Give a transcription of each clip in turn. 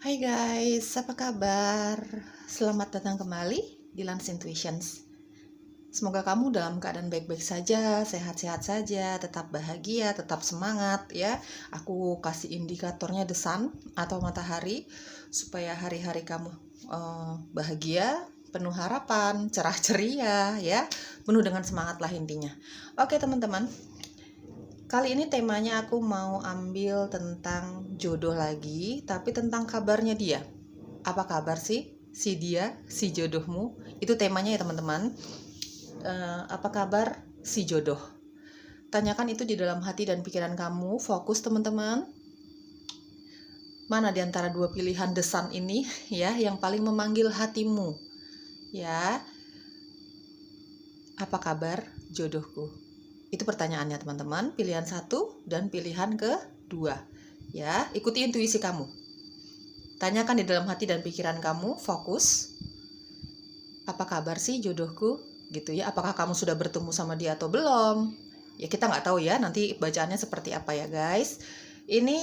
Hai guys, apa kabar? Selamat datang kembali di Lance Intuitions. Semoga kamu dalam keadaan baik-baik saja, sehat-sehat saja, tetap bahagia, tetap semangat ya. Aku kasih indikatornya the sun atau matahari supaya hari-hari kamu bahagia, penuh harapan, cerah ceria ya, penuh dengan semangat lah intinya. Oke teman-teman, kali ini temanya aku mau ambil tentang jodoh lagi, tapi tentang kabarnya dia. Apa kabar sih si dia, si jodohmu? Itu temanya ya teman-teman. Apa kabar si jodoh? Tanyakan itu di dalam hati dan pikiran kamu. Fokus teman-teman. Mana di antara dua pilihan the sun ini ya yang paling memanggil hatimu? Ya. Apa kabar jodohku? Itu pertanyaannya teman-teman. Pilihan satu dan pilihan kedua. Ya, ikuti intuisi kamu. Tanyakan di dalam hati dan pikiran kamu, fokus. Apa kabar sih jodohku? Gitu ya. Apakah kamu sudah bertemu sama dia atau belum? Ya kita nggak tahu ya. Nanti bacaannya seperti apa ya guys. Ini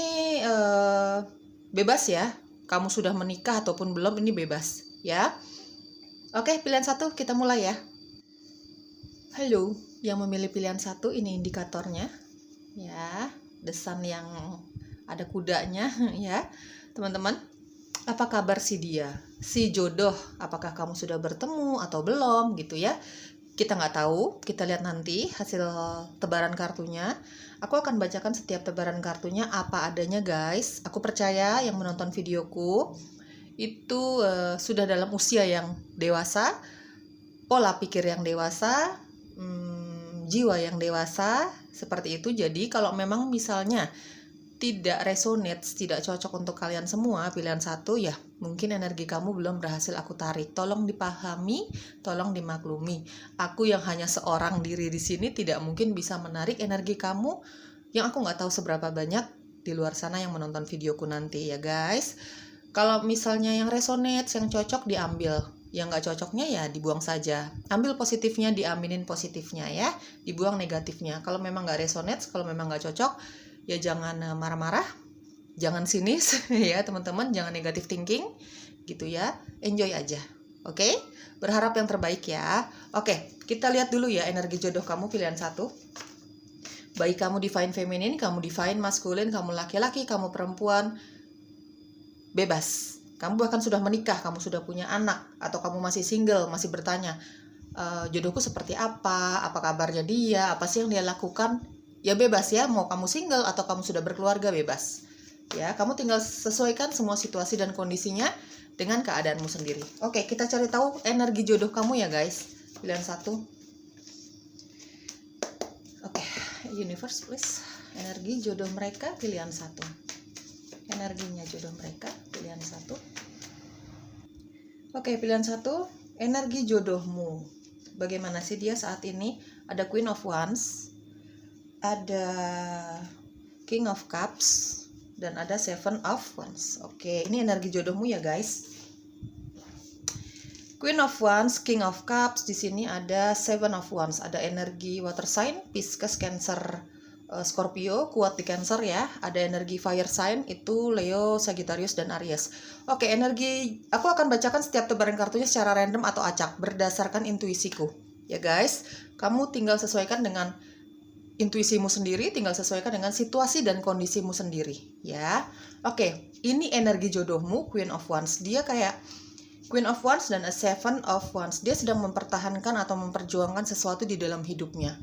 bebas ya. Kamu sudah menikah ataupun belum, ini bebas ya. Oke, pilihan satu kita mulai ya. Halo, yang memilih pilihan satu ini indikatornya ya. The sun yang ada kudanya ya teman-teman. Apa kabar si dia, si jodoh? Apakah kamu sudah bertemu atau belum gitu ya? Kita nggak tahu, kita lihat nanti hasil tebaran kartunya. Aku akan bacakan setiap tebaran kartunya apa adanya guys. Aku percaya yang menonton videoku itu sudah dalam usia yang dewasa, pola pikir yang dewasa, jiwa yang dewasa, seperti itu. Jadi kalau memang misalnya tidak resonate, tidak cocok untuk kalian semua pilihan satu, ya mungkin energi kamu belum berhasil aku tarik. Tolong dipahami, tolong dimaklumi. Aku yang hanya seorang diri di sini tidak mungkin bisa menarik energi kamu yang aku nggak tahu seberapa banyak di luar sana yang menonton videoku nanti ya guys. Kalau misalnya yang resonate, yang cocok diambil, yang nggak cocoknya ya dibuang saja. Ambil positifnya, diaminin positifnya ya, dibuang negatifnya. Kalau memang nggak resonate, kalau memang nggak cocok, ya jangan marah-marah, jangan sinis ya teman-teman, jangan negative thinking gitu ya, enjoy aja. Oke, berharap yang terbaik ya. Oke, kita lihat dulu ya energi jodoh kamu pilihan satu. Baik kamu divine feminine, kamu divine masculine, kamu laki-laki, kamu perempuan, bebas. Kamu bahkan sudah menikah, kamu sudah punya anak, atau kamu masih single, masih bertanya, jodohku seperti apa kabarnya dia, apa sih yang dia lakukan? Ya bebas ya, mau kamu single atau kamu sudah berkeluarga, bebas ya. Kamu tinggal sesuaikan semua situasi dan kondisinya dengan keadaanmu sendiri. Oke, kita cari tahu energi jodoh kamu ya guys, pilihan satu. Oke, universe please, energi jodoh mereka pilihan satu. Energinya jodoh mereka pilihan satu. Oke, pilihan satu, energi jodohmu. Bagaimana sih dia saat ini? Ada Queen of Wands, ada King of Cups, dan ada Seven of Wands. Oke, ini energi jodohmu ya guys. Queen of Wands, King of Cups, di sini ada Seven of Wands, ada energi water sign, Pisces, Cancer, Scorpio, kuat di Cancer ya. Ada energi fire sign, itu Leo, Sagittarius, dan Aries. Oke, energi, aku akan bacakan setiap tebaran kartunya secara random atau acak berdasarkan intuisiku ya guys. Kamu tinggal sesuaikan dengan intuisimu sendiri, tinggal sesuaikan dengan situasi dan kondisimu sendiri ya. Oke, ini energi jodohmu Queen of Wands. Dia kayak Queen of Wands dan a Seven of Wands. Dia sedang mempertahankan atau memperjuangkan sesuatu di dalam hidupnya.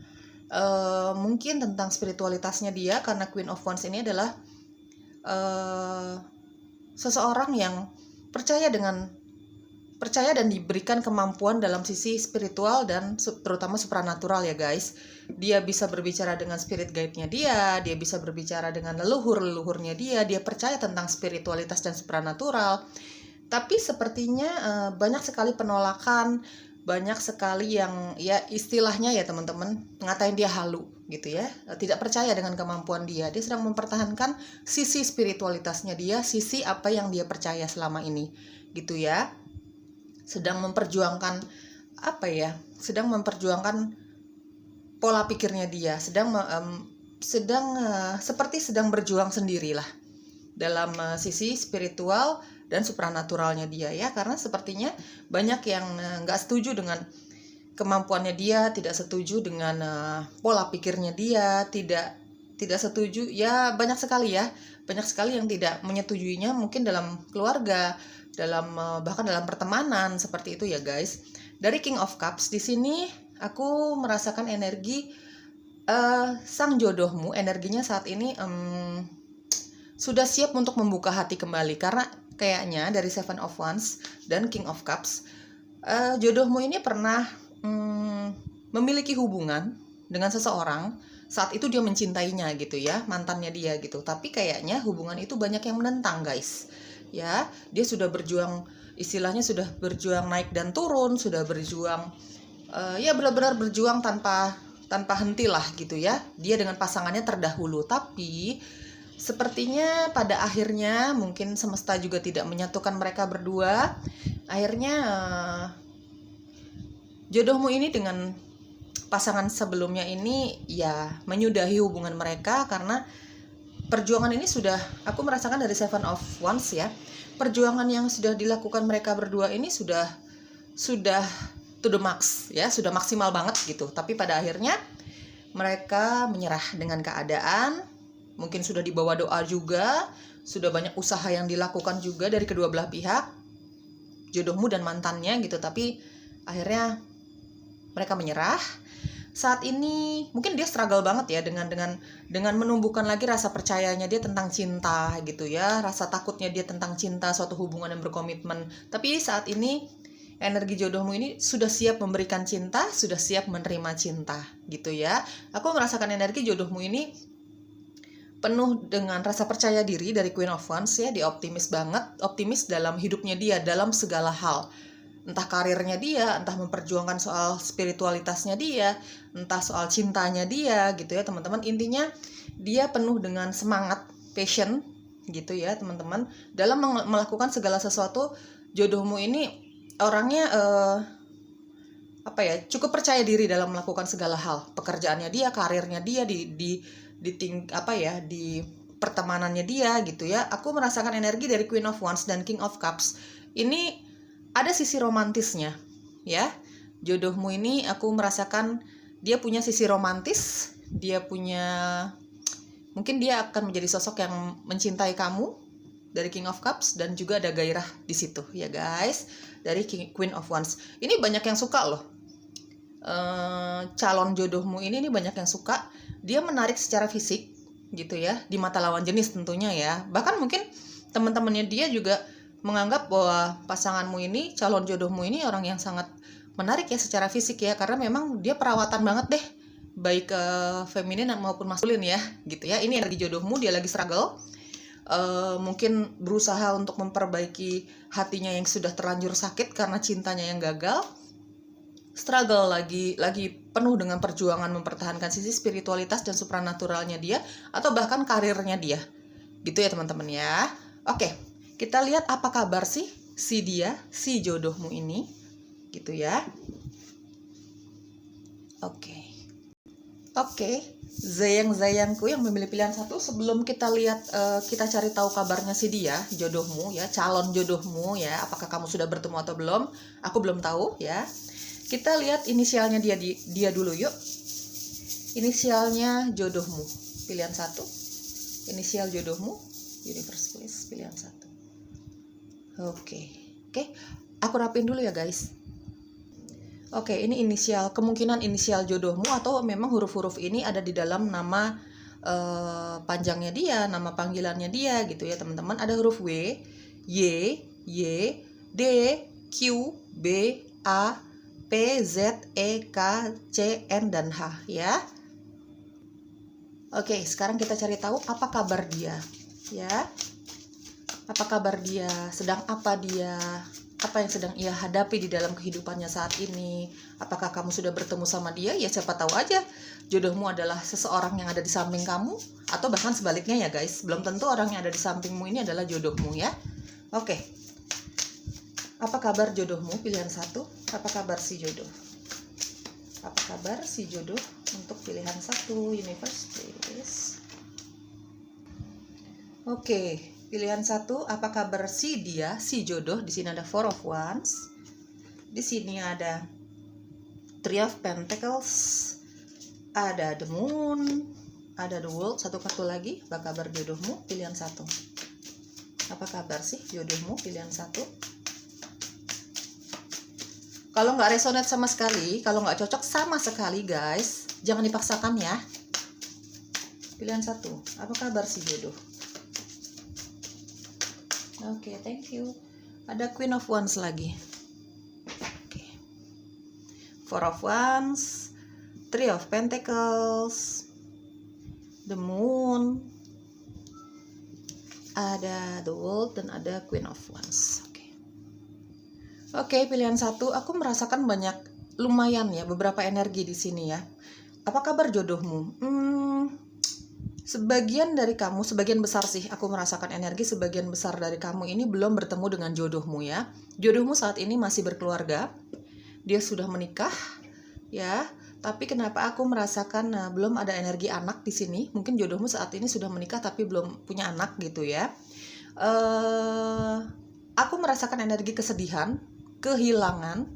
Mungkin tentang spiritualitasnya dia, karena Queen of Wands ini adalah seseorang yang percaya dan diberikan kemampuan dalam sisi spiritual dan terutama supranatural ya guys. Dia bisa berbicara dengan spirit guide-nya dia bisa berbicara dengan leluhur-leluhurnya dia percaya tentang spiritualitas dan supranatural. Tapi sepertinya banyak sekali penolakan, banyak sekali yang ya istilahnya ya teman-teman, ngatain dia halu gitu ya, tidak percaya dengan kemampuan dia. Dia sedang mempertahankan sisi spiritualitasnya dia, sisi apa yang dia percaya selama ini gitu ya. Sedang memperjuangkan apa ya, sedang memperjuangkan pola pikirnya dia, sedang seperti sedang berjuang sendirilah dalam sisi spiritual dan supranaturalnya dia ya, karena sepertinya banyak yang nggak setuju dengan kemampuannya dia, tidak setuju dengan pola pikirnya dia, tidak setuju ya, banyak sekali yang tidak menyetujuinya, mungkin dalam keluarga, dalam bahkan dalam pertemanan seperti itu ya guys. Dari King of Cups di sini aku merasakan energi sang jodohmu, energinya saat ini sudah siap untuk membuka hati kembali, karena kayaknya dari Seven of Wands dan King of Cups, jodohmu ini pernah memiliki hubungan dengan seseorang, saat itu dia mencintainya gitu ya, mantannya dia gitu, tapi kayaknya hubungan itu banyak yang menentang guys ya. Dia sudah berjuang, istilahnya sudah berjuang naik dan turun, sudah berjuang ya benar-benar berjuang tanpa henti lah gitu ya, dia dengan pasangannya terdahulu. Tapi sepertinya pada akhirnya mungkin semesta juga tidak menyatukan mereka berdua. Akhirnya jodohmu ini dengan pasangan sebelumnya ini ya menyudahi hubungan mereka, karena perjuangan ini sudah, aku merasakan dari Seven of Wands ya, perjuangan yang sudah dilakukan mereka berdua ini sudah to the max ya, sudah maksimal banget gitu. Tapi pada akhirnya mereka menyerah dengan keadaan, mungkin sudah dibawa doa juga, sudah banyak usaha yang dilakukan juga dari kedua belah pihak, jodohmu dan mantannya gitu, tapi akhirnya mereka menyerah. Saat ini mungkin dia struggle banget ya dengan menumbuhkan lagi rasa percayanya dia tentang cinta gitu ya, rasa takutnya dia tentang cinta, suatu hubungan yang berkomitmen. Tapi saat ini energi jodohmu ini sudah siap memberikan cinta, sudah siap menerima cinta gitu ya. Aku merasakan energi jodohmu ini penuh dengan rasa percaya diri dari Queen of Wands ya, dia optimis banget, optimis dalam hidupnya dia, dalam segala hal. Entah karirnya dia, entah memperjuangkan soal spiritualitasnya dia, entah soal cintanya dia gitu ya teman-teman. Intinya dia penuh dengan semangat, passion gitu ya teman-teman, dalam melakukan segala sesuatu. Jodohmu ini orangnya cukup percaya diri dalam melakukan segala hal. Pekerjaannya dia, karirnya dia, di pertemanannya dia gitu ya. Aku merasakan energi dari Queen of Wands dan King of Cups ini ada sisi romantisnya ya. Jodohmu ini aku merasakan dia punya sisi romantis, dia punya, mungkin dia akan menjadi sosok yang mencintai kamu dari King of Cups, dan juga ada gairah di situ ya guys dari Queen of Wands. Ini banyak yang suka loh, calon jodohmu ini banyak yang suka. Dia menarik secara fisik gitu ya, di mata lawan jenis tentunya ya. Bahkan mungkin teman-temannya dia juga menganggap bahwa pasanganmu ini, calon jodohmu ini orang yang sangat menarik ya secara fisik ya, karena memang dia perawatan banget deh, baik feminin maupun maskulin ya gitu ya. Ini energi jodohmu, dia lagi struggle, mungkin berusaha untuk memperbaiki hatinya yang sudah terlanjur sakit karena cintanya yang gagal, struggle lagi penuh dengan perjuangan mempertahankan sisi spiritualitas dan supranaturalnya dia, atau bahkan karirnya dia gitu ya teman-teman ya. Oke, kita lihat apa kabar sih si jodohmu ini gitu ya. Oke, zayang-zayangku yang memilih pilihan satu, sebelum kita lihat, kita cari tahu kabarnya si dia, jodohmu ya, calon jodohmu ya, apakah kamu sudah bertemu atau belum, aku belum tahu ya. Kita lihat inisialnya dia dulu yuk. Inisialnya jodohmu, pilihan satu. Inisial jodohmu, universe please, pilihan satu. Oke, aku rapin dulu ya guys. Oke, ini inisial, kemungkinan inisial jodohmu, atau memang huruf-huruf ini ada di dalam nama panjangnya dia, nama panggilannya dia gitu ya teman-teman. Ada huruf W, Y, D, Q, B, A, P, Z, E, K, C, N, dan H ya. Oke, sekarang kita cari tahu apa kabar dia ya. Apa kabar dia, sedang apa dia, apa yang sedang ia hadapi di dalam kehidupannya saat ini. Apakah kamu sudah bertemu sama dia? Ya siapa tahu aja jodohmu adalah seseorang yang ada di samping kamu, atau bahkan sebaliknya ya guys. Belum tentu orang yang ada di sampingmu ini adalah jodohmu ya. Oke, apa kabar jodohmu, pilihan satu. Apa kabar si jodoh? Apa kabar si jodoh untuk pilihan satu, universe please. Oke, pilihan 1, apa kabar si dia, si jodoh? Di sini ada Four of Wands. Di sini ada Three of Pentacles. Ada the Moon, ada the World. Satu kartu lagi, apa kabar jodohmu? Pilihan 1. Apa kabar sih jodohmu? Pilihan 1. Kalau nggak resonate sama sekali, kalau nggak cocok sama sekali guys, jangan dipaksakan ya. Pilihan 1, apa kabar si jodoh? Oke, thank you. Ada Queen of Wands lagi. Oke. Four of Wands, Three of Pentacles, the Moon, ada the World, dan ada Queen of Wands. Oke, pilihan 1. Aku merasakan banyak, lumayan ya, beberapa energi di sini ya. Apa kabar jodohmu? Sebagian dari kamu, sebagian besar sih, aku merasakan energi sebagian besar dari kamu ini belum bertemu dengan jodohmu ya. Jodohmu saat ini masih berkeluarga, dia sudah menikah ya. Tapi kenapa aku merasakan belum ada energi anak di sini? Mungkin jodohmu saat ini sudah menikah tapi belum punya anak gitu ya. Aku merasakan energi kesedihan, kehilangan,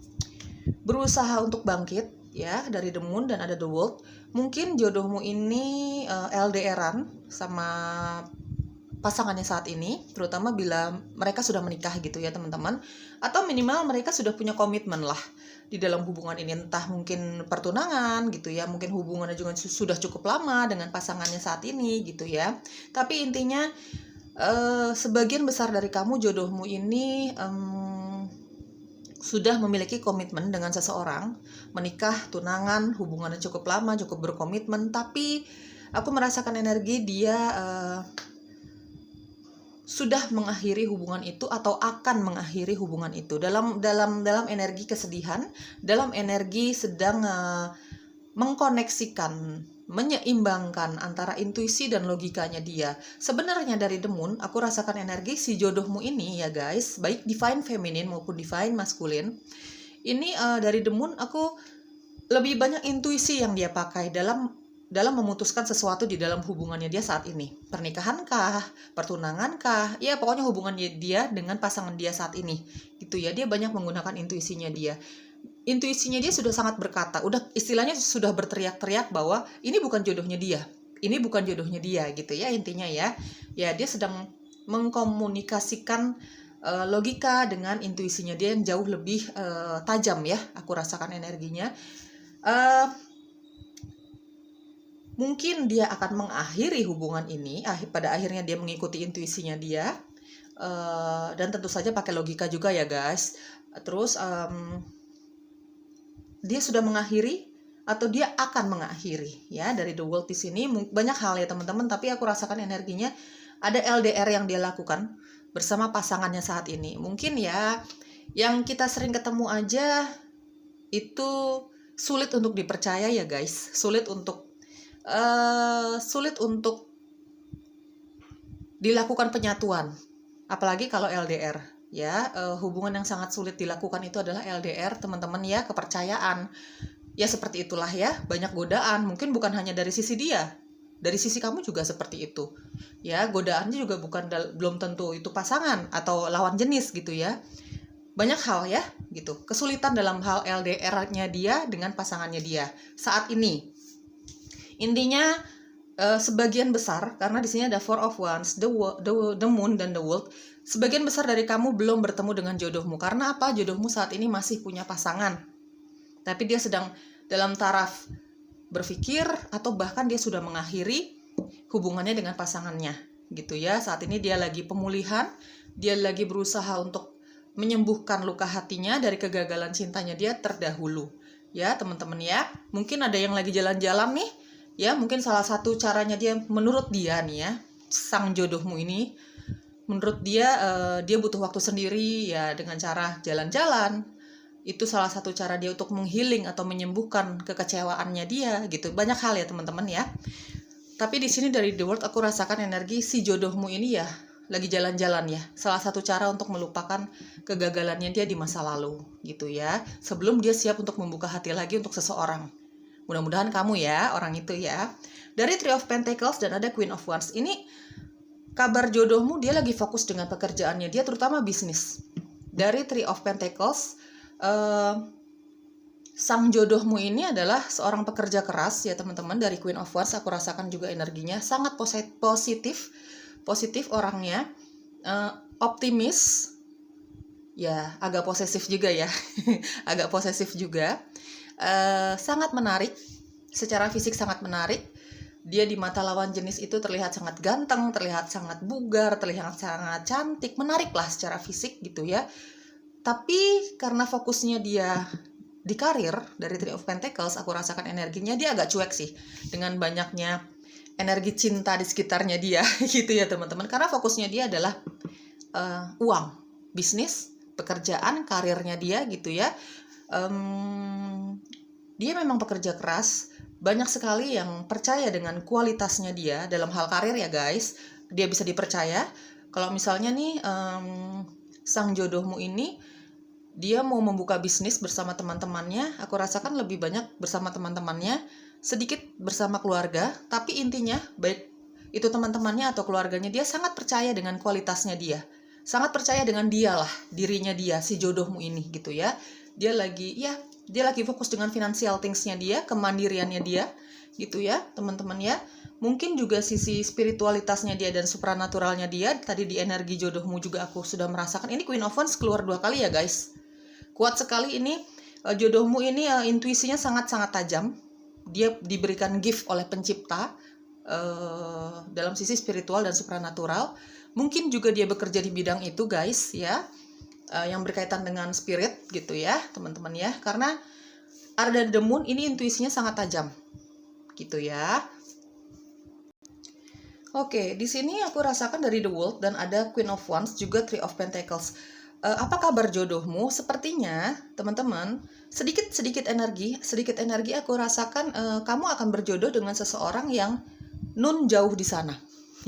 berusaha untuk bangkit ya dari the Moon dan ada the World. Mungkin jodohmu ini LDRan sama pasangannya saat ini, terutama bila mereka sudah menikah gitu ya teman-teman, atau minimal mereka sudah punya komitmen lah di dalam hubungan ini, entah mungkin pertunangan gitu ya, mungkin hubungannya juga sudah cukup lama dengan pasangannya saat ini gitu ya. Tapi intinya sebagian besar dari kamu, jodohmu ini sudah memiliki komitmen dengan seseorang, menikah, tunangan, hubungannya cukup lama, cukup berkomitmen, tapi aku merasakan energi dia sudah mengakhiri hubungan itu atau akan mengakhiri hubungan itu dalam energi kesedihan, dalam energi sedang mengkoneksikan, menyeimbangkan antara intuisi dan logikanya dia. Sebenarnya dari the Moon, aku rasakan energi si jodohmu ini ya guys, baik divine feminine maupun divine masculine. Ini dari the Moon, aku lebih banyak intuisi yang dia pakai dalam memutuskan sesuatu di dalam hubungannya dia saat ini. Pernikahankah, pertunangankah, ya pokoknya hubungannya dia dengan pasangan dia saat ini. Gitu ya, dia banyak menggunakan intuisinya dia. Intuisinya dia sudah sangat berkata, udah istilahnya sudah berteriak-teriak bahwa ini bukan jodohnya dia, ini bukan jodohnya dia gitu ya intinya ya. Ya dia sedang mengkomunikasikan logika dengan intuisinya dia yang jauh lebih tajam ya. Aku rasakan energinya. Mungkin dia akan mengakhiri hubungan ini, pada akhirnya dia mengikuti intuisinya dia, dan tentu saja pakai logika juga ya guys. Terus dia sudah mengakhiri atau dia akan mengakhiri ya. Dari the World di sini banyak hal ya teman-teman, tapi aku rasakan energinya ada LDR yang dia lakukan bersama pasangannya saat ini. Mungkin ya yang kita sering ketemu aja itu sulit untuk dipercaya ya guys, sulit untuk dilakukan penyatuan, apalagi kalau LDR ya. Hubungan yang sangat sulit dilakukan itu adalah LDR teman-teman ya, kepercayaan ya, seperti itulah ya. Banyak godaan, mungkin bukan hanya dari sisi dia, dari sisi kamu juga seperti itu ya. Godaannya juga belum tentu itu pasangan atau lawan jenis gitu ya. Banyak hal ya gitu, kesulitan dalam hal LDR-nya dia dengan pasangannya dia saat ini. Intinya sebagian besar, karena di sini ada Four of Wands, the Moon dan the World. Sebagian besar dari kamu belum bertemu dengan jodohmu. Karena apa? Jodohmu saat ini masih punya pasangan, tapi dia sedang dalam taraf berpikir atau bahkan dia sudah mengakhiri hubungannya dengan pasangannya gitu ya. Saat ini dia lagi pemulihan, dia lagi berusaha untuk menyembuhkan luka hatinya dari kegagalan cintanya dia terdahulu ya teman-teman ya. Mungkin ada yang lagi jalan-jalan nih ya, mungkin salah satu caranya dia, menurut dia nih ya, sang jodohmu ini, menurut dia dia butuh waktu sendiri ya, dengan cara jalan-jalan. Itu salah satu cara dia untuk menghealing atau menyembuhkan kekecewaannya dia gitu. Banyak hal ya teman-teman ya. Tapi di sini dari the World aku rasakan energi si jodohmu ini ya lagi jalan-jalan ya. Salah satu cara untuk melupakan kegagalannya dia di masa lalu gitu ya, sebelum dia siap untuk membuka hati lagi untuk seseorang. Mudah-mudahan kamu ya orang itu ya. Dari Three of Pentacles dan ada Queen of Wands ini, kabar jodohmu, dia lagi fokus dengan pekerjaannya dia, terutama bisnis. Dari Three of Pentacles, sang jodohmu ini adalah seorang pekerja keras ya teman-teman. Dari Queen of Wands aku rasakan juga energinya sangat positif orangnya, optimis ya, agak posesif juga ya agak posesif juga, sangat menarik, secara fisik sangat menarik. Dia di mata lawan jenis itu terlihat sangat ganteng, terlihat sangat bugar, terlihat sangat cantik, menarik lah secara fisik gitu ya. Tapi karena fokusnya dia di karir, dari Three of Pentacles aku rasakan energinya dia agak cuek sih dengan banyaknya energi cinta di sekitarnya dia gitu ya teman-teman. Karena fokusnya dia adalah uang, bisnis, pekerjaan, karirnya dia gitu ya. Dia memang pekerja keras, banyak sekali yang percaya dengan kualitasnya dia dalam hal karir ya guys. Dia bisa dipercaya. Kalau misalnya nih sang jodohmu ini dia mau membuka bisnis bersama teman-temannya, aku rasakan lebih banyak bersama teman-temannya, sedikit bersama keluarga. Tapi intinya baik itu teman-temannya atau keluarganya, dia sangat percaya dengan kualitasnya dia, sangat percaya dengan dia lah, dirinya dia, si jodohmu ini gitu ya. Dia lagi fokus dengan financial thingsnya dia, kemandiriannya dia gitu ya teman-teman ya. Mungkin juga sisi spiritualitasnya dia dan supranaturalnya dia. Tadi di energi jodohmu juga aku sudah merasakan. Ini Queen of Wands keluar 2 kali ya guys. Kuat sekali ini jodohmu ini, intuisinya sangat-sangat tajam. Dia diberikan gift oleh pencipta dalam sisi spiritual dan supranatural. Mungkin juga dia bekerja di bidang itu guys ya, yang berkaitan dengan spirit gitu ya teman-teman ya. Karena ada the moon ini intuisinya sangat tajam gitu ya. Oke, di sini aku rasakan dari the World dan ada Queen of Wands juga Three of Pentacles. Apa kabar jodohmu? Sepertinya teman-teman sedikit energi aku rasakan kamu akan berjodoh dengan seseorang yang jauh di sana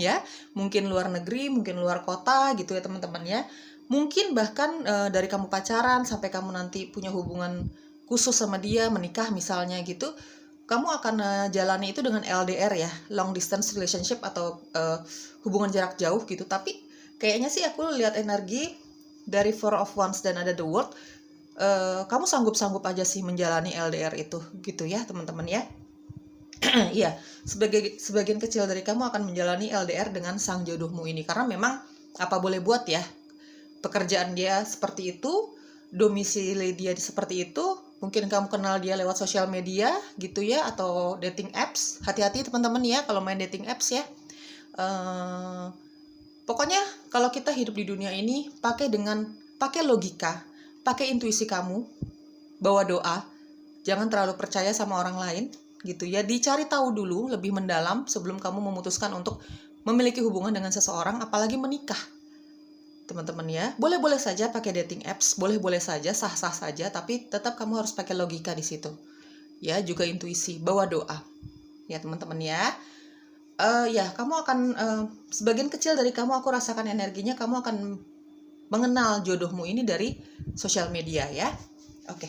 ya. Mungkin luar negeri, mungkin luar kota gitu ya teman-teman ya. Mungkin bahkan dari kamu pacaran sampai kamu nanti punya hubungan khusus sama dia, menikah misalnya gitu, kamu akan jalani itu dengan LDR ya, long distance relationship atau hubungan jarak jauh gitu. Tapi kayaknya sih aku lihat energi dari Four of Wands dan ada the World, kamu sanggup-sanggup aja sih menjalani LDR itu gitu ya teman-teman ya. Iya, sebagian kecil dari kamu akan menjalani LDR dengan sang jodohmu ini, karena memang apa boleh buat ya, pekerjaan dia seperti itu, domisili dia seperti itu. Mungkin kamu kenal dia lewat sosial media gitu ya, atau dating apps. Hati-hati teman-teman ya kalau main dating apps ya. Pokoknya kalau kita hidup di dunia ini pakai logika, pakai intuisi kamu, bawa doa, jangan terlalu percaya sama orang lain gitu ya. Dicari tahu dulu lebih mendalam sebelum kamu memutuskan untuk memiliki hubungan dengan seseorang, apalagi menikah. Teman-teman ya, boleh-boleh saja pakai dating apps, boleh-boleh saja, sah-sah saja, tapi tetap kamu harus pakai logika di situ. Ya, juga intuisi, bawa doa. Ya, teman-teman ya. Ya, kamu akan sebagian kecil dari kamu aku rasakan energinya kamu akan mengenal jodohmu ini dari sosial media ya. Oke.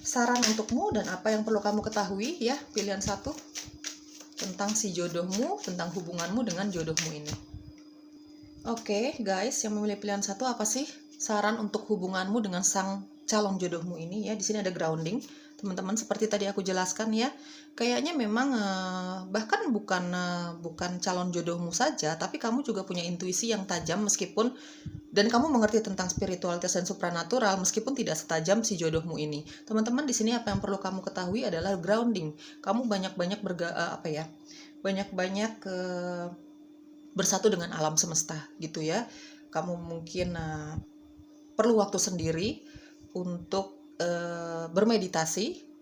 Saran untukmu dan apa yang perlu kamu ketahui ya, pilihan 1 tentang si jodohmu, tentang hubunganmu dengan jodohmu ini. Oke, guys, yang memilih pilihan 1 apa sih saran untuk hubunganmu dengan sang calon jodohmu ini ya? Di sini ada grounding, teman-teman, seperti tadi aku jelaskan ya. Kayaknya memang bahkan bukan calon jodohmu saja, tapi kamu juga punya intuisi yang tajam meskipun, dan kamu mengerti tentang spiritualitas dan supranatural meskipun tidak setajam si jodohmu ini. Teman-teman, di sini apa yang perlu kamu ketahui adalah grounding. Kamu banyak-banyak bersatu dengan alam semesta gitu ya. Kamu mungkin perlu waktu sendiri untuk bermeditasi,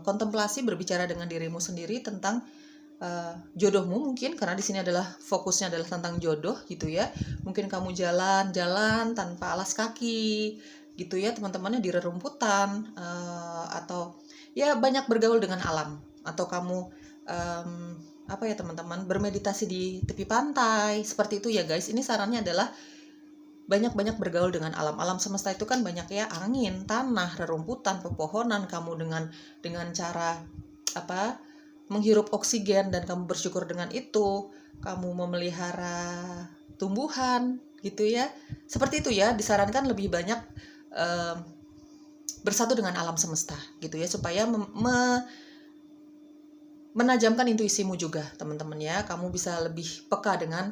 kontemplasi, berbicara dengan dirimu sendiri tentang jodohmu mungkin, karena di sini adalah fokusnya adalah tentang jodoh gitu ya. Mungkin kamu jalan-jalan tanpa alas kaki gitu ya teman-temannya, di rerumputan atau ya banyak bergaul dengan alam, atau kamu teman-teman bermeditasi di tepi pantai seperti itu ya guys. Ini sarannya adalah banyak-banyak bergaul dengan alam. Alam semesta itu kan banyak ya, angin, tanah, rerumputan, pepohonan. Kamu dengan cara menghirup oksigen dan kamu bersyukur dengan itu, kamu memelihara tumbuhan gitu ya. Seperti itu ya, disarankan lebih banyak bersatu dengan alam semesta gitu ya, supaya menajamkan intuisimu juga teman-teman ya. Kamu bisa lebih peka dengan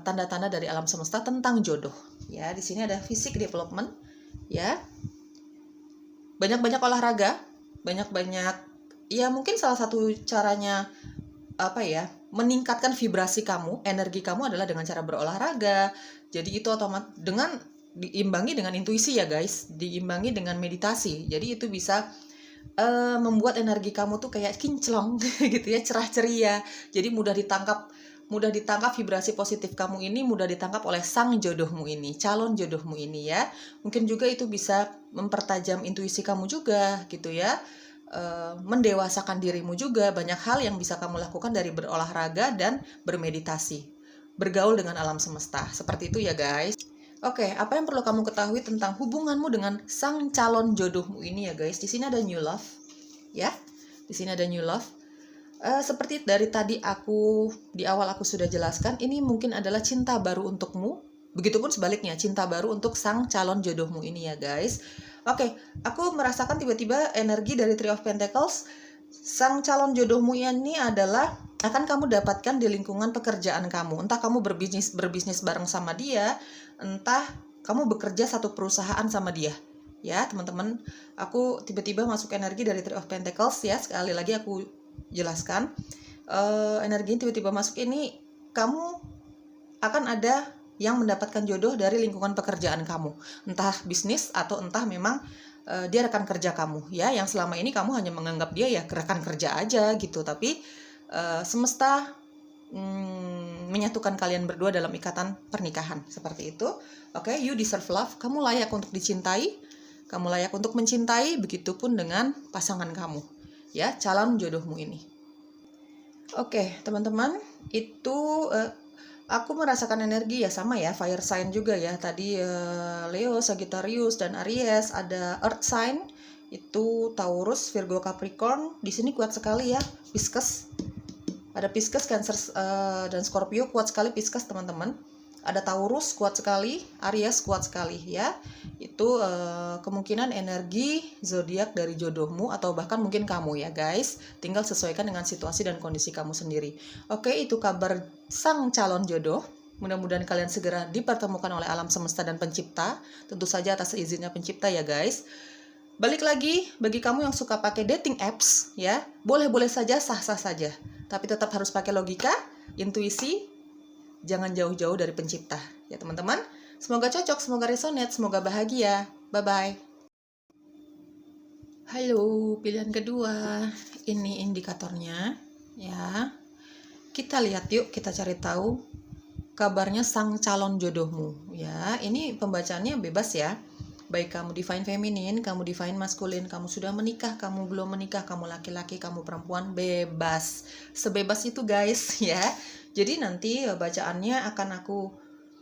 tanda-tanda dari alam semesta tentang jodoh ya. Di sini ada fisik development ya. Banyak-banyak olahraga, banyak-banyak ya, mungkin salah satu caranya apa ya, meningkatkan vibrasi kamu, energi kamu adalah dengan cara berolahraga. Jadi itu otomatis dengan diimbangi dengan intuisi ya guys, diimbangi dengan meditasi. Jadi itu bisa membuat energi kamu tuh kayak kinclong gitu ya, cerah ceria. Jadi mudah ditangkap vibrasi positif kamu ini, mudah ditangkap oleh sang jodohmu ini, calon jodohmu ini ya. Mungkin juga itu bisa mempertajam intuisi kamu juga gitu ya. Mendewasakan dirimu juga. Banyak hal yang bisa kamu lakukan dari berolahraga dan bermeditasi, bergaul dengan alam semesta. Seperti itu ya guys. Oke, apa yang perlu kamu ketahui tentang hubunganmu dengan sang calon jodohmu ini ya guys? Di sini ada new love ya. Di sini ada new love. Seperti dari tadi di awal aku sudah jelaskan, ini mungkin adalah cinta baru untukmu. Begitupun sebaliknya, cinta baru untuk sang calon jodohmu ini ya guys. Oke, aku merasakan tiba-tiba energi dari Three of Pentacles. Sang calon jodohmu ini adalah akan kamu dapatkan di lingkungan pekerjaan kamu. Entah kamu berbisnis bareng sama dia, entah kamu bekerja satu perusahaan sama dia. Ya, teman-teman, aku tiba-tiba masuk energi dari Three of Pentacles ya. Sekali lagi aku jelaskan. Energi tiba-tiba masuk ini, kamu akan ada yang mendapatkan jodoh dari lingkungan pekerjaan kamu, entah bisnis atau entah memang dia rekan kerja kamu ya, yang selama ini kamu hanya menganggap dia ya rekan kerja aja gitu, tapi semesta menyatukan kalian berdua dalam ikatan pernikahan seperti itu. Oke, you deserve love, kamu layak untuk dicintai, kamu layak untuk mencintai, begitupun dengan pasangan kamu ya, calon jodohmu ini. Oke teman-teman, itu aku merasakan energi ya, sama ya, fire sign juga ya. Tadi Leo, Sagittarius, dan Aries. Ada earth sign, itu Taurus, Virgo, Capricorn. Di sini kuat sekali ya, Pisces. Ada Pisces, Cancer, dan Scorpio, kuat sekali Pisces teman-teman. Ada Taurus, kuat sekali. Aries, kuat sekali ya. Itu kemungkinan energi zodiak dari jodohmu, atau bahkan mungkin kamu ya guys. Tinggal sesuaikan dengan situasi dan kondisi kamu sendiri. Oke, itu kabar sang calon jodoh. Mudah-mudahan kalian segera dipertemukan oleh alam semesta dan pencipta. Tentu saja atas izinnya pencipta ya guys. Balik lagi, bagi kamu yang suka pakai dating apps ya, boleh-boleh saja, sah-sah saja. Tapi tetap harus pakai logika, intuisi, jangan jauh-jauh dari pencipta ya teman-teman. Semoga cocok, semoga resonate, semoga bahagia. Bye-bye. Halo, pilihan kedua. Ini indikatornya ya. Kita lihat yuk, kita cari tahu kabarnya sang calon jodohmu ya. Ini pembacaannya bebas ya. Baik kamu divine feminine, kamu divine maskulin, kamu sudah menikah, kamu belum menikah, kamu laki-laki, kamu perempuan, bebas. Sebebas itu guys ya. Jadi nanti bacaannya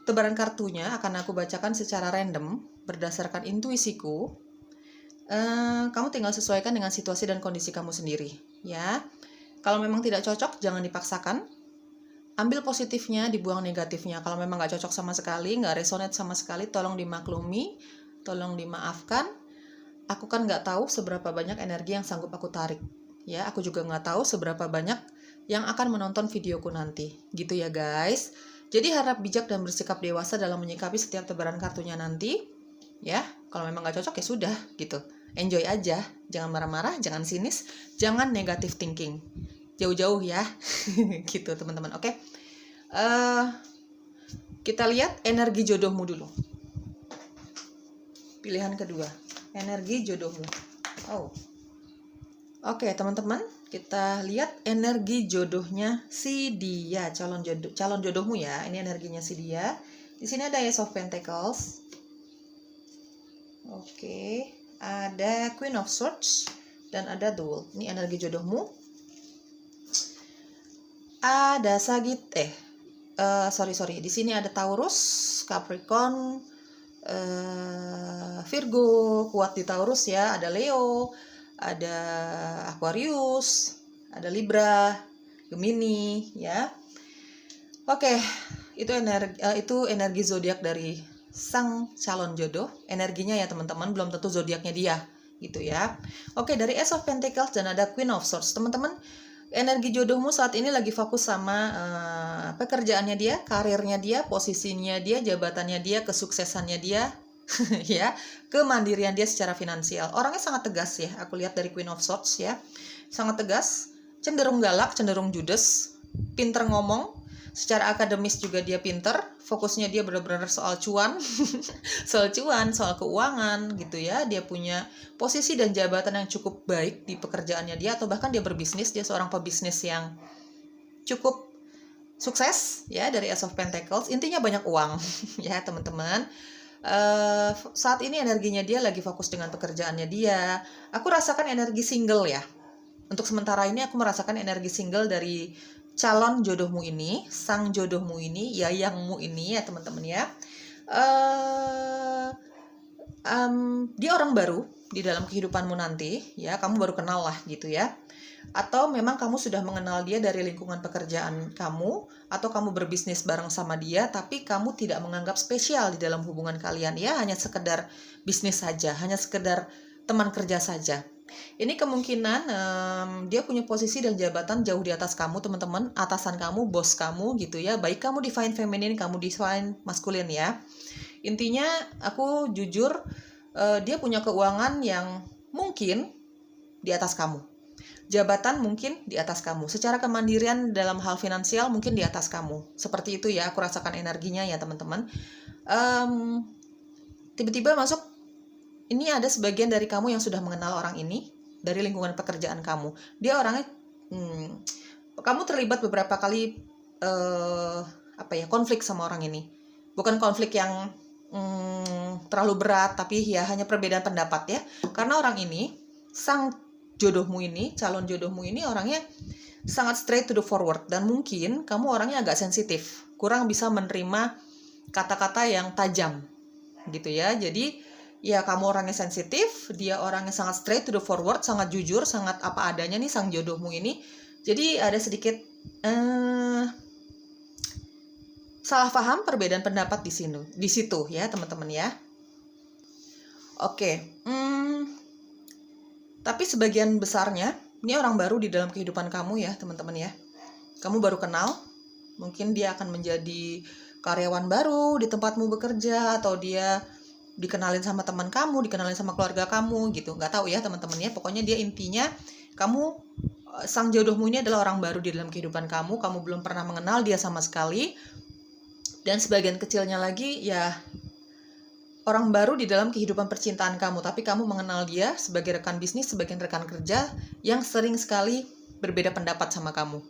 tebaran kartunya akan aku bacakan secara random berdasarkan intuisiku. Kamu tinggal sesuaikan dengan situasi dan kondisi kamu sendiri ya. Kalau memang tidak cocok, jangan dipaksakan. Ambil positifnya, dibuang negatifnya. Kalau memang nggak cocok sama sekali, nggak resonate sama sekali, tolong dimaklumi, tolong dimaafkan. Aku kan nggak tahu seberapa banyak energi yang sanggup aku tarik ya. Aku juga nggak tahu seberapa banyak yang akan menonton videoku nanti gitu ya guys. Jadi harap bijak dan bersikap dewasa dalam menyikapi setiap tebaran kartunya nanti ya. Kalau memang nggak cocok ya sudah gitu, enjoy aja, jangan marah-marah, jangan sinis, jangan negative thinking, jauh-jauh ya gitu teman-teman. Oke, kita lihat energi jodohmu dulu. Pilihan kedua, energi jodohmu. Oke teman-teman, kita lihat energi jodohnya si dia, calon jodohmu ya. Ini energinya si dia. Di sini ada Ace of Pentacles. Oke, ada Queen of Swords dan ada Duel. Ini energi jodohmu. Ada Di sini ada Taurus, Capricorn, Virgo, kuat di Taurus ya. Ada Leo, ada Aquarius, ada Libra, Gemini, ya. Oke, itu energi zodiak dari sang calon jodoh. Energinya ya teman-teman, belum tentu zodiaknya dia, gitu ya. Oke, dari Ace of Pentacles dan ada Queen of Swords. Teman-teman, energi jodohmu saat ini lagi fokus sama pekerjaannya dia, karirnya dia, posisinya dia, jabatannya dia, kesuksesannya dia, ya, kemandirian dia secara finansial. Orangnya sangat tegas ya, aku lihat dari Queen of Swords ya, sangat tegas, cenderung galak, cenderung judes, pinter ngomong, secara akademis juga dia pinter, fokusnya dia benar-benar soal cuan, soal cuan, soal keuangan gitu ya. Dia punya posisi dan jabatan yang cukup baik di pekerjaannya dia, atau bahkan dia berbisnis, dia seorang pebisnis yang cukup sukses ya dari Ace of Pentacles. Intinya banyak uang ya teman-teman. Saat ini energinya dia lagi fokus dengan pekerjaannya dia. Aku rasakan energi single ya. Untuk sementara ini aku merasakan energi single dari calon jodohmu ini, sang jodohmu ini, yayangmu ini ya teman-teman ya. Dia orang baru di dalam kehidupanmu nanti ya, kamu baru kenal lah gitu ya. Atau memang kamu sudah mengenal dia dari lingkungan pekerjaan kamu, atau kamu berbisnis bareng sama dia, tapi kamu tidak menganggap spesial di dalam hubungan kalian ya, hanya sekedar bisnis saja, hanya sekedar teman kerja saja. Ini kemungkinan dia punya posisi dan jabatan jauh di atas kamu teman-teman, atasan kamu, bos kamu gitu ya, baik kamu divine feminine, kamu divine maskulin ya. Intinya aku jujur, dia punya keuangan yang mungkin di atas kamu, jabatan mungkin di atas kamu, secara kemandirian dalam hal finansial mungkin di atas kamu, seperti itu ya, aku rasakan energinya ya teman-teman. Tiba-tiba masuk, ini ada sebagian dari kamu yang sudah mengenal orang ini dari lingkungan pekerjaan kamu. Dia orangnya, kamu terlibat beberapa kali konflik sama orang ini. Bukan konflik yang terlalu berat, tapi ya hanya perbedaan pendapat ya. Karena orang ini, sang jodohmu ini, calon jodohmu ini orangnya sangat straight to the forward, dan mungkin kamu orangnya agak sensitif, kurang bisa menerima kata-kata yang tajam gitu ya. Jadi ya kamu orangnya sensitif, dia orangnya sangat straight to the forward, sangat jujur, sangat apa adanya nih sang jodohmu ini. Jadi ada sedikit salah paham, perbedaan pendapat di situ ya teman-teman ya. Oke, tapi sebagian besarnya ini orang baru di dalam kehidupan kamu ya teman-teman ya. Kamu baru kenal, mungkin dia akan menjadi karyawan baru di tempatmu bekerja, atau dia dikenalin sama teman kamu, dikenalin sama keluarga kamu gitu, nggak tahu ya teman-teman ya. Pokoknya dia intinya, kamu, sang jodohmu ini adalah orang baru di dalam kehidupan kamu belum pernah mengenal dia sama sekali, dan sebagian kecilnya lagi ya orang baru di dalam kehidupan percintaan kamu, tapi kamu mengenal dia sebagai rekan bisnis, sebagai rekan kerja yang sering sekali berbeda pendapat sama kamu.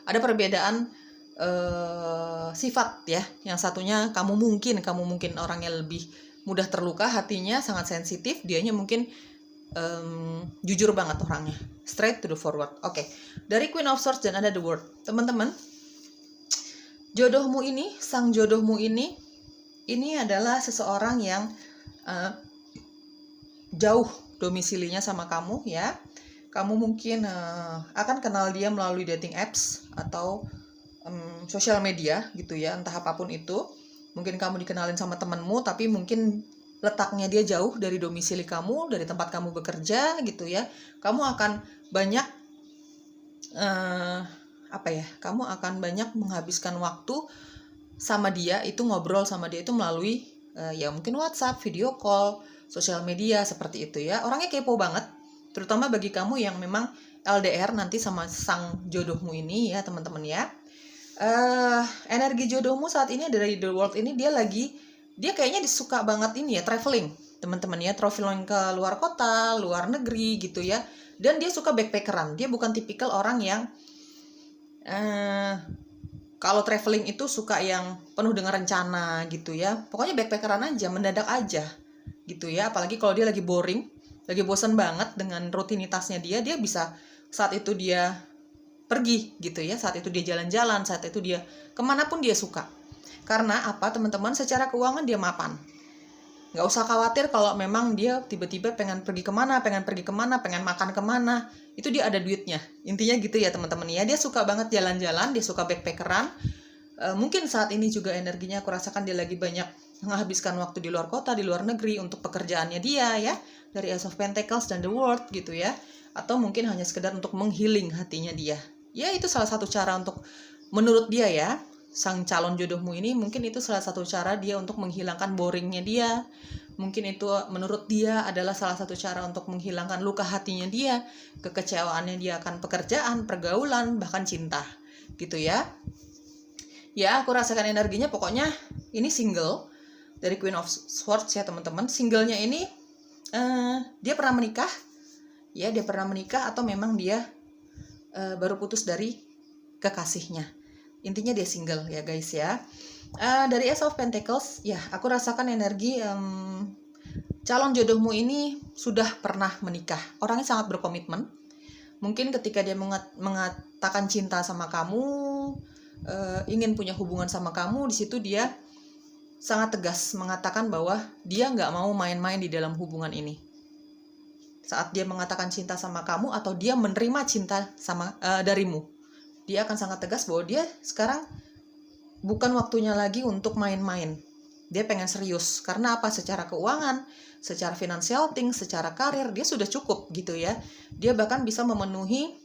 Ada perbedaan sifat ya, yang satunya kamu mungkin orangnya lebih mudah terluka, hatinya sangat sensitif, dianya mungkin jujur banget orangnya, straight to the forward. Oke. Dari Queen of Swords dan ada The World. Teman-teman, jodohmu ini, sang jodohmu ini adalah seseorang yang jauh domisilinya sama kamu ya. Kamu mungkin akan kenal dia melalui dating apps atau sosial media gitu ya, entah apapun itu. Mungkin kamu dikenalin sama temanmu, tapi mungkin letaknya dia jauh dari domisili kamu, dari tempat kamu bekerja gitu ya. Kamu akan banyak kamu akan banyak menghabiskan waktu sama dia, itu ngobrol sama dia itu melalui ya mungkin WhatsApp, video call, sosial media, seperti itu ya. Orangnya kepo banget, terutama bagi kamu yang memang LDR nanti sama sang jodohmu ini ya teman-teman ya. Energi jodohmu saat ini dari The World ini, dia kayaknya disuka banget ini ya, traveling teman-teman ya, traveling ke luar kota, luar negeri gitu ya. Dan dia suka backpackeran, dia bukan tipikal orang yang kalau traveling itu suka yang penuh dengan rencana gitu ya. Pokoknya backpackeran aja, mendadak aja gitu ya. Apalagi kalau dia lagi boring, lagi bosan banget dengan rutinitasnya dia bisa saat itu dia pergi gitu ya, saat itu dia jalan-jalan, saat itu dia kemanapun dia suka. Karena apa teman-teman, secara keuangan dia mapan. Nggak usah khawatir kalau memang dia tiba-tiba pengen pergi kemana, pengen makan kemana. Itu dia ada duitnya. Intinya gitu ya teman-teman ya. Dia suka banget jalan-jalan, dia suka backpackeran. Mungkin saat ini juga energinya aku rasakan dia lagi banyak menghabiskan waktu di luar kota, di luar negeri untuk pekerjaannya dia ya. Dari Ace of Pentacles dan The World gitu ya. Atau mungkin hanya sekedar untuk menghealing hatinya dia. Ya itu salah satu cara untuk, menurut dia ya, sang calon jodohmu ini mungkin itu salah satu cara dia untuk menghilangkan boringnya dia. Mungkin itu menurut dia adalah salah satu cara untuk menghilangkan luka hatinya dia, kekecewaannya dia akan pekerjaan, pergaulan, bahkan cinta gitu ya. Ya aku rasakan energinya, pokoknya ini single dari Queen of Swords ya teman-teman. Singlenya ini dia pernah menikah ya, dia pernah menikah atau memang dia baru putus dari kekasihnya. Intinya dia single ya guys ya. Dari Ace of Pentacles ya, aku rasakan energi calon jodohmu ini sudah pernah menikah. Orangnya sangat berkomitmen. Mungkin ketika dia mengatakan cinta sama kamu, ingin punya hubungan sama kamu, di situ dia sangat tegas mengatakan bahwa dia nggak mau main-main di dalam hubungan ini. Saat dia mengatakan cinta sama kamu atau dia menerima cinta darimu, dia akan sangat tegas bahwa dia sekarang bukan waktunya lagi untuk main-main. Dia pengen serius. Karena apa? Secara keuangan, secara financial things, secara karir, dia sudah cukup gitu ya. Dia bahkan bisa memenuhi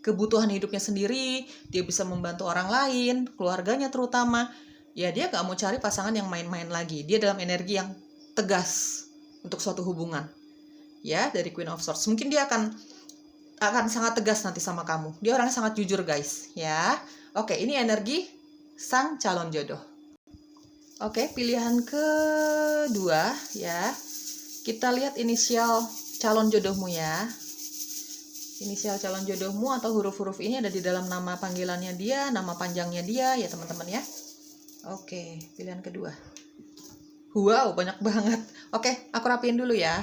kebutuhan hidupnya sendiri, dia bisa membantu orang lain, keluarganya terutama. Ya dia gak mau cari pasangan yang main-main lagi. Dia dalam energi yang tegas untuk suatu hubungan. Ya, dari Queen of Swords. Mungkin dia akan sangat tegas nanti sama kamu. Dia orangnya sangat jujur guys ya. Oke, ini energi sang calon jodoh. Oke, pilihan kedua ya. Kita lihat inisial calon jodohmu ya. Inisial calon jodohmu atau huruf-huruf ini ada di dalam nama panggilannya dia, nama panjangnya dia ya teman-teman ya. Oke, pilihan kedua. Wow, banyak banget. Oke, aku rapiin dulu ya.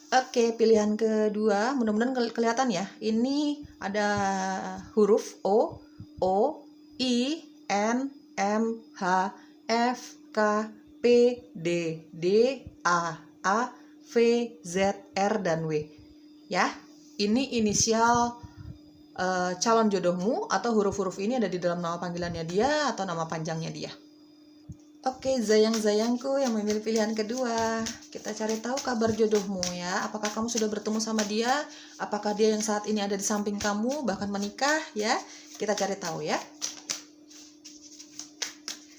Oke, pilihan kedua, mudah-mudahan kelihatan ya. Ini ada huruf O, I, N, M, H, F, K, P, D, A, V, Z, R, dan W. Ya, ini inisial calon jodohmu atau huruf-huruf ini ada di dalam nama panggilannya dia atau nama panjangnya dia. Oke, zayang-zayangku yang memilih pilihan kedua, kita cari tahu kabar jodohmu ya. Apakah kamu sudah bertemu sama dia? Apakah dia yang saat ini ada di samping kamu, bahkan menikah ya? Kita cari tahu ya.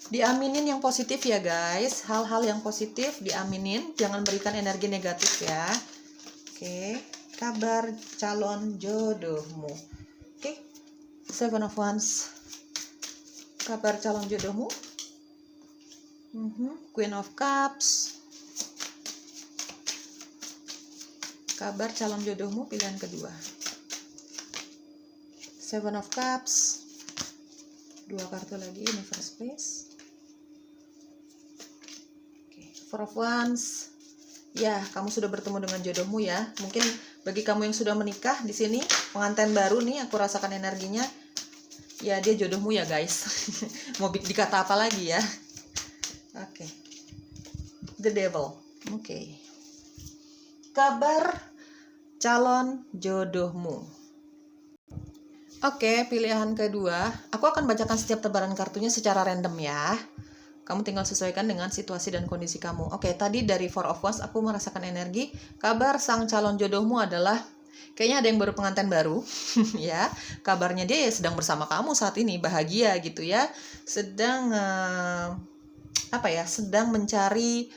Diaminin yang positif ya guys. Hal-hal yang positif diaminin, jangan berikan energi negatif ya. Oke, kabar calon jodohmu. Oke, Seven of Wands. Kabar calon jodohmu. Queen of Cups. Kabar calon jodohmu pilihan kedua. Seven of Cups. Dua kartu lagi, ini first place. Four of Wands. Ya, kamu sudah bertemu dengan jodohmu ya. Mungkin bagi kamu yang sudah menikah di sini, pengantin baru nih, aku rasakan energinya. Ya, dia jodohmu ya guys. Mau dikata apa lagi ya? Oke. The Devil. Oke. Kabar calon jodohmu. Oke, pilihan kedua. Aku akan bacakan setiap tebaran kartunya secara random ya. Kamu tinggal sesuaikan dengan situasi dan kondisi kamu. Oke, tadi dari Four of Wands aku merasakan energi. Kabar sang calon jodohmu adalah kayaknya ada yang baru pengantin baru ya. Kabarnya dia ya sedang bersama kamu saat ini, bahagia gitu ya. Sedang sedang mencari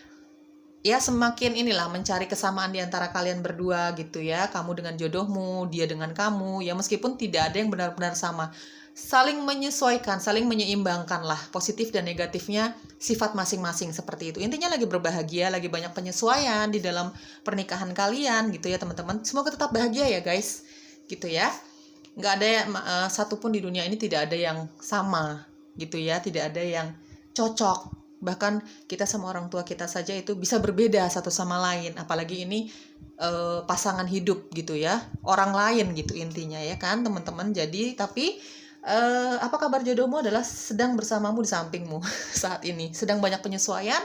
ya, semakin mencari kesamaan di antara kalian berdua gitu ya. Kamu dengan jodohmu, dia dengan kamu ya, meskipun tidak ada yang benar-benar sama. Saling menyesuaikan, saling menyeimbangkan lah positif dan negatifnya sifat masing-masing seperti itu. Intinya lagi berbahagia, lagi banyak penyesuaian di dalam pernikahan kalian gitu ya teman-teman. Semoga tetap bahagia ya guys gitu ya. Nggak ada satupun di dunia ini tidak ada yang sama gitu ya, tidak ada yang cocok. Bahkan kita sama orang tua kita saja itu bisa berbeda satu sama lain, apalagi ini pasangan hidup gitu ya, orang lain gitu intinya ya kan teman-teman. Jadi tapi apa kabar jodohmu adalah sedang bersamamu di sampingmu saat ini, sedang banyak penyesuaian,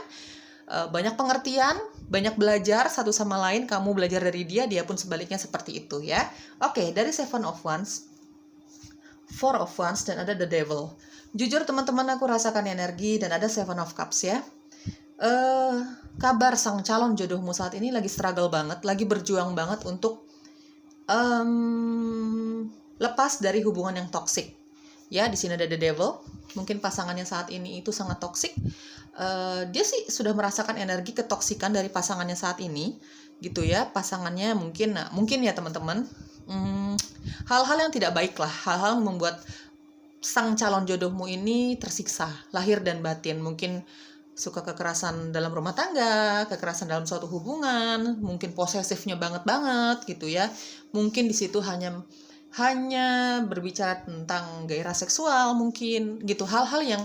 banyak pengertian, banyak belajar satu sama lain, kamu belajar dari dia, dia pun sebaliknya seperti itu ya. Oke, dari Seven of Wands, Four of Wands, dan ada The Devil. Jujur teman-teman, aku rasakan energi dan ada Seven of Cups ya. Kabar sang calon jodohmu saat ini lagi struggle banget, lagi berjuang banget untuk lepas dari hubungan yang toksik. Ya, di sini ada The Devil. Mungkin pasangannya saat ini itu sangat toksik. Dia sih sudah merasakan energi ketoksikan dari pasangannya saat ini, gitu ya. Pasangannya mungkin ya teman-teman, hal-hal yang tidak baik lah, hal-hal yang membuat sang calon jodohmu ini tersiksa, lahir dan batin. Mungkin suka kekerasan dalam rumah tangga, kekerasan dalam suatu hubungan, mungkin posesifnya banget gitu ya. Mungkin di situ hanya berbicara tentang gairah seksual mungkin gitu, hal-hal yang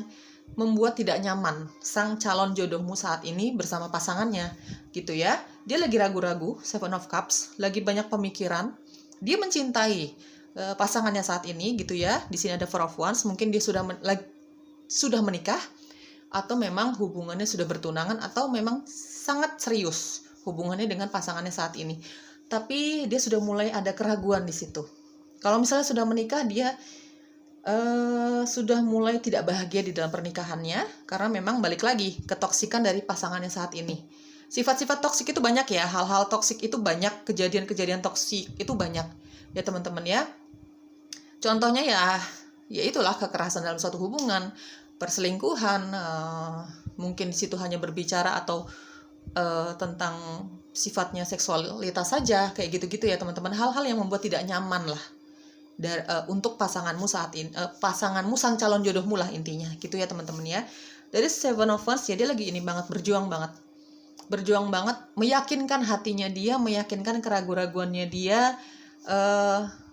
membuat tidak nyaman sang calon jodohmu saat ini bersama pasangannya gitu ya. Dia lagi ragu-ragu, Seven of Cups, lagi banyak pemikiran. Dia mencintai pasangannya saat ini gitu ya. Di sini ada Four of Wands, mungkin dia sudah menikah, atau memang hubungannya sudah bertunangan, atau memang sangat serius hubungannya dengan pasangannya saat ini. Tapi dia sudah mulai ada keraguan di situ. Kalau misalnya sudah menikah, dia sudah mulai tidak bahagia di dalam pernikahannya, karena memang balik lagi ketoksikan dari pasangannya saat ini. Sifat-sifat toksik itu banyak ya, hal-hal toksik itu banyak, kejadian-kejadian toksik itu banyak ya teman-teman ya. Contohnya ya itulah kekerasan dalam suatu hubungan, perselingkuhan, mungkin di situ hanya berbicara atau tentang sifatnya seksualitas saja, kayak gitu-gitu ya teman-teman. Hal-hal yang membuat tidak nyaman lah untuk pasanganmu saat ini, pasanganmu sang calon jodohmu lah intinya, gitu ya teman-teman ya. Dari Seven of Wands ya, dia lagi ini banget, berjuang banget, meyakinkan hatinya dia, meyakinkan keraguan-raguannya dia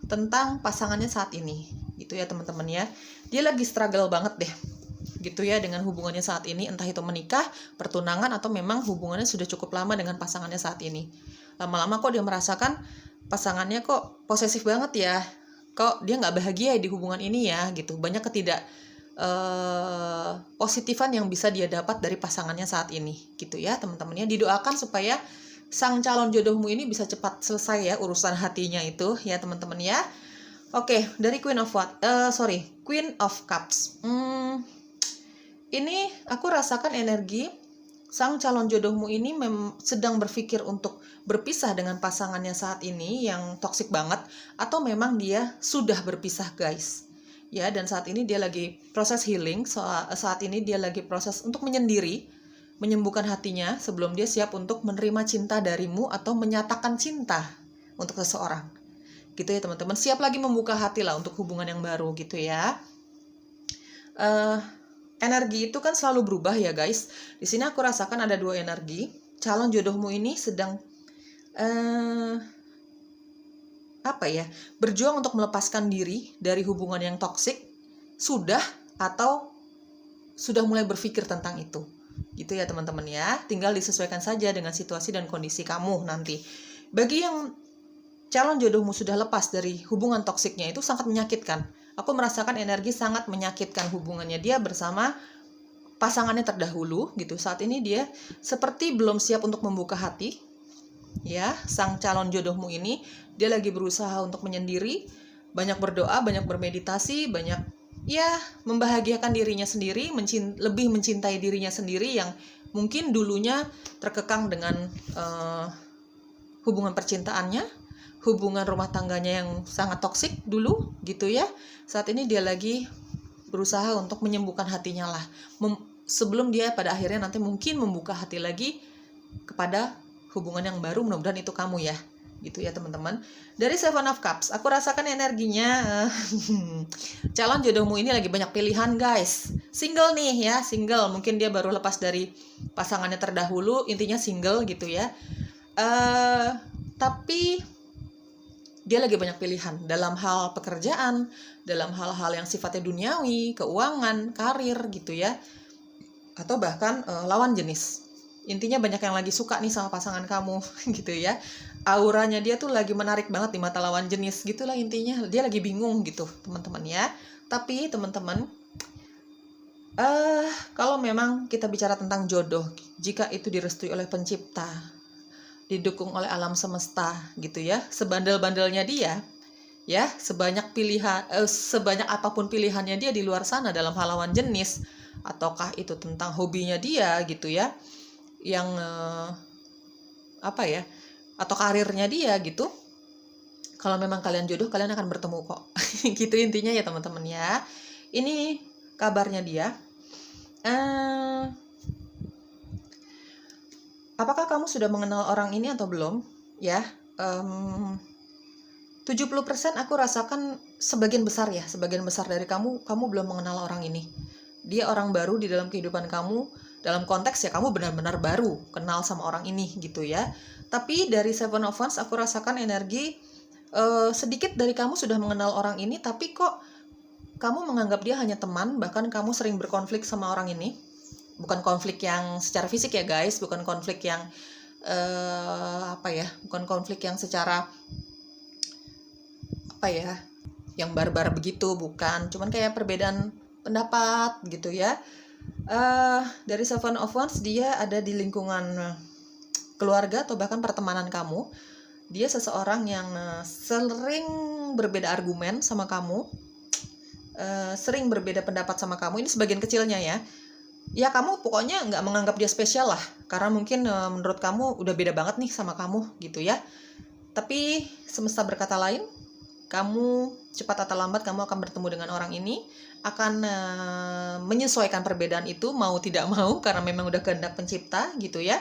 tentang pasangannya saat ini, gitu ya teman-teman ya. Dia lagi struggle banget deh, gitu ya, dengan hubungannya saat ini, entah itu menikah, pertunangan, atau memang hubungannya sudah cukup lama dengan pasangannya saat ini. Lama-lama kok dia merasakan pasangannya kok posesif banget ya, kok dia nggak bahagia di hubungan ini ya, gitu. Banyak positifan yang bisa dia dapat dari pasangannya saat ini, gitu ya teman-teman ya. Didoakan supaya sang calon jodohmu ini bisa cepat selesai ya urusan hatinya itu ya teman-teman ya. Oke, dari Queen of Cups. Ini aku rasakan energi sang calon jodohmu ini sedang berpikir untuk berpisah dengan pasangannya saat ini yang toksik banget, atau memang dia sudah berpisah guys ya. Dan saat ini dia lagi proses healing, saat ini dia lagi proses untuk menyembuhkan hatinya sebelum dia siap untuk menerima cinta darimu atau menyatakan cinta untuk seseorang, gitu ya teman-teman. Siap lagi membuka hati lah untuk hubungan yang baru, gitu ya. Energi itu kan selalu berubah ya guys. Di sini aku rasakan ada dua energi. Calon jodohmu ini sedang berjuang untuk melepaskan diri dari hubungan yang toksik, atau sudah mulai berpikir tentang itu, gitu ya teman-teman ya. Tinggal disesuaikan saja dengan situasi dan kondisi kamu nanti. Bagi yang calon jodohmu sudah lepas dari hubungan toksiknya, itu sangat menyakitkan. Aku merasakan energi sangat menyakitkan hubungannya dia bersama pasangannya terdahulu, gitu. Saat ini dia seperti belum siap untuk membuka hati ya. Sang calon jodohmu ini dia lagi berusaha untuk menyendiri, banyak berdoa, banyak bermeditasi, banyak ya membahagiakan dirinya sendiri, lebih mencintai dirinya sendiri yang mungkin dulunya terkekang dengan hubungan percintaannya, hubungan rumah tangganya yang sangat toksik dulu, gitu ya. Saat ini dia lagi berusaha untuk menyembuhkan hatinya lah, sebelum dia pada akhirnya nanti mungkin membuka hati lagi kepada hubungan yang baru. Mudah-mudahan itu kamu ya, gitu ya teman-teman. Dari Seven of Cups aku rasakan energinya calon jodohmu ini lagi banyak pilihan guys. Single nih ya, single. Mungkin dia baru lepas dari pasangannya terdahulu, intinya single gitu ya. Tapi dia lagi banyak pilihan dalam hal pekerjaan, dalam hal-hal yang sifatnya duniawi, keuangan, karir gitu ya, atau bahkan lawan jenis. Intinya banyak yang lagi suka nih sama pasangan kamu gitu ya. Auranya dia tuh lagi menarik banget di mata lawan jenis, gitulah intinya. Dia lagi bingung gitu teman-teman ya. Tapi teman-teman, Kalau memang kita bicara tentang jodoh, jika itu direstui oleh pencipta, didukung oleh alam semesta gitu ya, sebandel-bandelnya dia, ya, sebanyak pilihan, sebanyak apapun pilihannya dia di luar sana dalam hal lawan jenis, ataukah itu tentang hobinya dia gitu ya, yang apa ya, atau karirnya dia gitu. Kalau memang kalian jodoh, kalian akan bertemu kok. Gitu intinya ya teman-teman ya. Ini kabarnya dia. Apakah kamu sudah mengenal orang ini atau belum? Ya, 70% aku rasakan sebagian besar dari kamu belum mengenal orang ini. Dia orang baru di dalam kehidupan kamu, dalam konteks ya kamu benar-benar baru kenal sama orang ini gitu ya. Tapi dari Seven of Wands aku rasakan energi sedikit dari kamu sudah mengenal orang ini, tapi kok kamu menganggap dia hanya teman, bahkan kamu sering berkonflik sama orang ini. Bukan konflik yang secara fisik ya guys, bukan konflik yang bukan konflik yang secara yang barbar begitu, bukan. Cuman kayak perbedaan pendapat gitu ya. Dari Seven of Wands dia ada di lingkungan keluarga atau bahkan pertemanan kamu. Dia seseorang yang sering berbeda argumen sama kamu, sering berbeda pendapat sama kamu. Ini sebagian kecilnya ya. Ya kamu pokoknya nggak menganggap dia spesial lah, karena mungkin menurut kamu udah beda banget nih sama kamu gitu ya. Tapi semesta berkata lain, kamu cepat atau lambat kamu akan bertemu dengan orang ini, akan menyesuaikan perbedaan itu mau tidak mau karena memang udah kehendak pencipta gitu ya.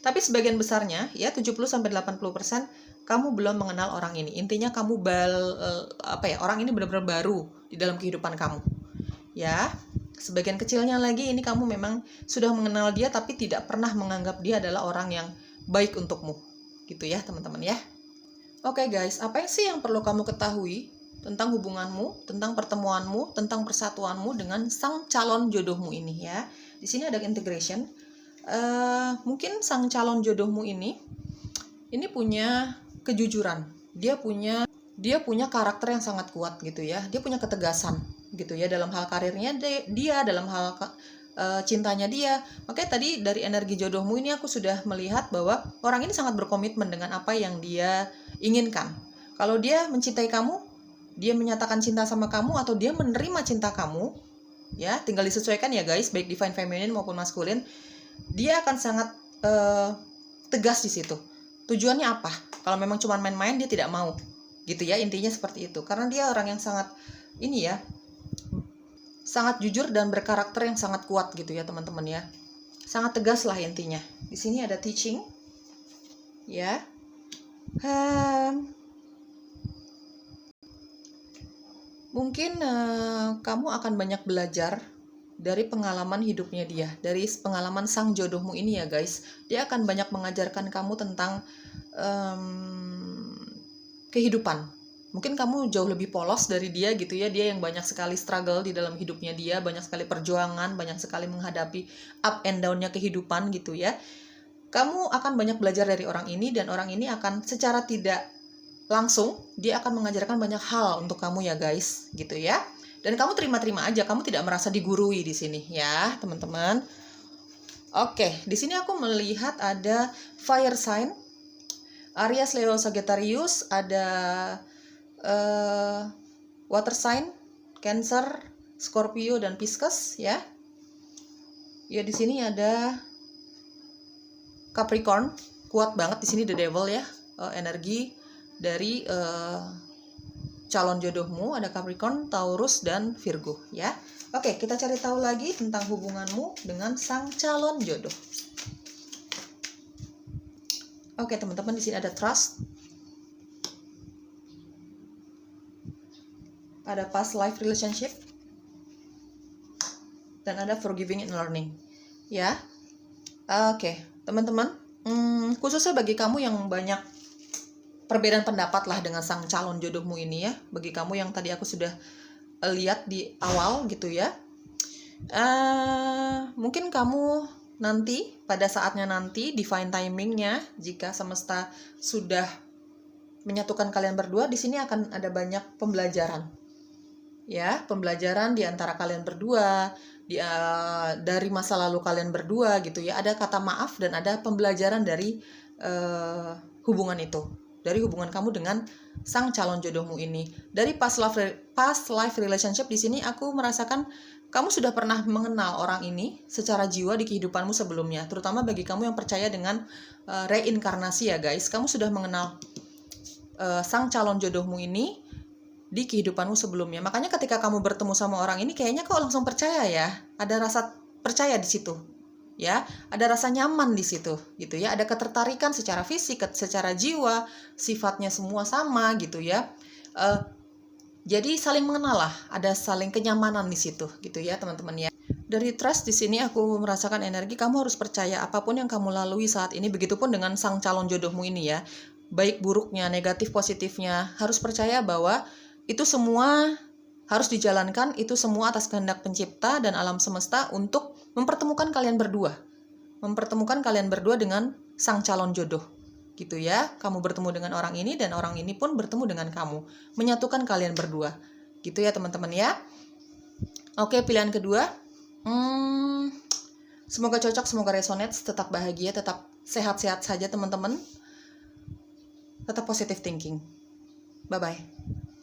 Tapi sebagian besarnya ya 70-80% kamu belum mengenal orang ini. Intinya kamu orang ini benar-benar baru di dalam kehidupan kamu. Ya. Sebagian kecilnya lagi ini kamu memang sudah mengenal dia tapi tidak pernah menganggap dia adalah orang yang baik untukmu. Gitu ya teman-teman ya. Oke guys, apa sih yang perlu kamu ketahui tentang hubunganmu, tentang pertemuanmu, tentang persatuanmu dengan sang calon jodohmu ini ya. Di sini ada integration. Mungkin sang calon jodohmu ini punya kejujuran. Dia punya karakter yang sangat kuat gitu ya. Dia punya ketegasan gitu ya dalam hal karirnya dia, dalam hal cintanya dia. Makanya tadi dari energi jodohmu ini aku sudah melihat bahwa orang ini sangat berkomitmen dengan apa yang dia inginkan. Kalau dia mencintai kamu, dia menyatakan cinta sama kamu atau dia menerima cinta kamu, ya tinggal disesuaikan ya guys, baik divine feminine maupun maskulin. Dia akan sangat tegas di situ. Tujuannya apa? Kalau memang cuma main-main dia tidak mau. Gitu ya, intinya seperti itu. Karena dia orang yang sangat sangat jujur dan berkarakter yang sangat kuat gitu ya teman-teman ya. Sangat tegas lah intinya. Di sini ada teaching. Ya. Mungkin kamu akan banyak belajar dari pengalaman hidupnya dia, dari pengalaman sang jodohmu ini ya guys. Dia akan banyak mengajarkan kamu tentang kehidupan. Mungkin kamu jauh lebih polos dari dia gitu ya. Dia yang banyak sekali struggle di dalam hidupnya dia, banyak sekali perjuangan, banyak sekali menghadapi up and down-nya kehidupan gitu ya. Kamu akan banyak belajar dari orang ini, dan orang ini akan secara tidak langsung dia akan mengajarkan banyak hal untuk kamu ya guys, gitu ya. Dan kamu terima-terima aja, kamu tidak merasa digurui di sini ya, teman-teman. Oke, di sini aku melihat ada fire sign, Aries, Leo, Sagittarius, ada water sign, Cancer, Scorpio, dan Pisces ya. Ya di sini ada Capricorn, kuat banget di sini the devil ya, energi dari calon jodohmu ada Capricorn, Taurus, dan Virgo ya. Oke, kita cari tahu lagi tentang hubunganmu dengan sang calon jodoh. Oke teman-teman, di sini ada trust, ada past life relationship, dan ada forgiving and learning ya. Oke teman-teman, khususnya bagi kamu yang banyak perbedaan pendapat lah dengan sang calon jodohmu ini ya, bagi kamu yang tadi aku sudah lihat di awal gitu ya, mungkin kamu nanti pada saatnya nanti divine timingnya, jika semesta sudah menyatukan kalian berdua, di sini akan ada banyak pembelajaran ya, pembelajaran di antara kalian berdua, dari masa lalu kalian berdua gitu ya. Ada kata maaf dan ada pembelajaran dari hubungan itu, dari hubungan kamu dengan sang calon jodohmu ini. Dari past life relationship di sini aku merasakan kamu sudah pernah mengenal orang ini secara jiwa di kehidupanmu sebelumnya. Terutama bagi kamu yang percaya dengan reinkarnasi ya guys. Kamu sudah mengenal sang calon jodohmu ini di kehidupanmu sebelumnya. Makanya ketika kamu bertemu sama orang ini kayaknya kok langsung percaya ya. Ada rasa percaya di situ. Ya, ada rasa nyaman di situ gitu ya. Ada ketertarikan secara fisik, secara jiwa, sifatnya semua sama gitu ya. Jadi saling mengenal lah, ada saling kenyamanan di situ gitu ya teman-teman ya. Dari trust di sini aku merasakan energi kamu harus percaya apapun yang kamu lalui saat ini, begitupun dengan sang calon jodohmu ini ya. Baik buruknya, negatif positifnya, harus percaya bahwa itu semua harus dijalankan, itu semua atas kehendak pencipta dan alam semesta untuk mempertemukan kalian berdua. Mempertemukan kalian berdua dengan sang calon jodoh. Gitu ya, kamu bertemu dengan orang ini dan orang ini pun bertemu dengan kamu, menyatukan kalian berdua gitu ya teman-teman ya. Oke, pilihan kedua, semoga cocok, semoga resonate, tetap bahagia, tetap sehat-sehat saja teman-teman, tetap positive thinking. Bye bye.